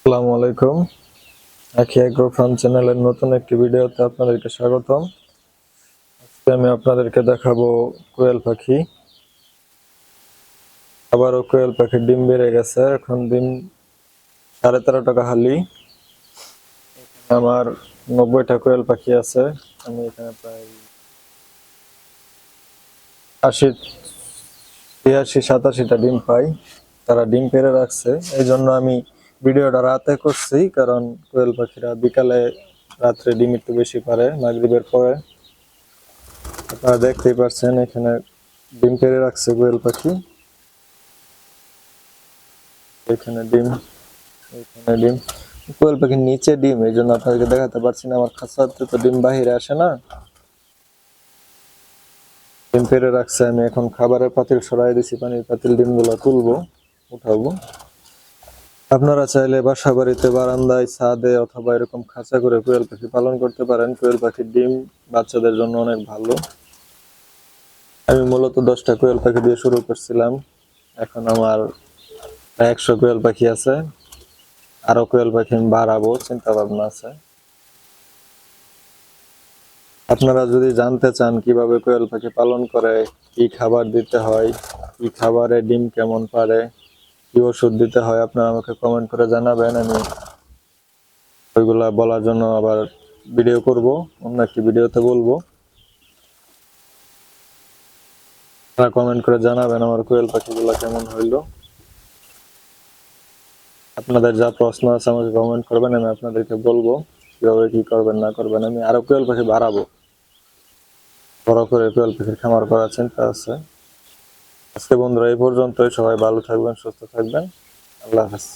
আসসালামু আলাইকুম। আখি এগ্রো ফার্ম চ্যানেলের নতুন একটি ভিডিওতে আপনাদেরকে স্বাগতম। আজকে আমি আপনাদেরকে দেখাবো কোয়েল পাখি। আবারও কোয়েল পাখির ডিম বেড়ে গেছে, এখন ডিম 13.5 টাকা হালি। আমার 90টা কোয়েল পাখি আছে। আমি এখানে প্রায় 86-87টা ডিম পাই। তারা ডিম পেড়ে রাখছে, এই জন্য আমি ভিডিওটা রাতে করছি, কারণ কোয়েল পাখিরা বিকালে রাত্রে ডিম একটু বেশি পারে মাগরিবের পরে। আপনারা দেখতেই পাচ্ছেন এখানে ডিম পেড়ে রাখছে কোয়েল পাখি। এখানে ডিম, এখানে ডিম। কোয়েল পাখির নিচে ডিম, এই জন্য আপনাদেরকে দেখাতে পারছি না। আমার খাঁচাতে তো ডিম বাহিরে আসে না। ডিম পেড়ে রাখছে, আমি এখন খাবারের পাতিল সরাই দিছি, পানির পাতিল ডিমগুলো তুলবো, উঠাবো। আপনারা চাইলে বাসা বাড়িতে বারান্দায়, ছাদে অথবা এরকম খাঁচা করে কোয়েল পাখি পালন করতে পারেন। কোয়েল পাখির ডিম বাচ্চাদের জন্য অনেক ভালো। আমি মূলত 10টা কোয়েল পাখি দিয়ে শুরু করছিলাম, এখন আমার 100 কোয়েল পাখি আছে। আরো কোয়েল পাখি আমি বাড়াবো, চিন্তা ভাবনা আছে। আপনারা যদি জানতে চান কিভাবে কোয়েল পাখি পালন করে, কি খাবার দিতে হয়, কি খাবারে ডিম কেমন পারে, কি ওষুধ দিতে হয়, আপনারা আমাকে কমেন্ট করে জানাবেন। আমি ওইগুলা বলার জন্য আবার ভিডিও করব, অন্য একটি ভিডিওতে বলবো। আপনারা কমেন্ট করে জানাবেন আমার কোয়েল পাখিগুলা কেমন হইলো। আপনাদের যা প্রশ্ন আছে আমাকে কমেন্ট করবেন, আমি আপনাদেরকে বলবো কিভাবে কি করবেন না করবেন। আমি আরো কোয়েল পাখি বাড়াবো, বড় করে কোয়েল পাখির খামার করার চিন্তা আছে। আজকে বন্ধুরা এই পর্যন্তই। সবাই ভালো থাকবেন, সুস্থ থাকবেন। আল্লাহ হাফেজ।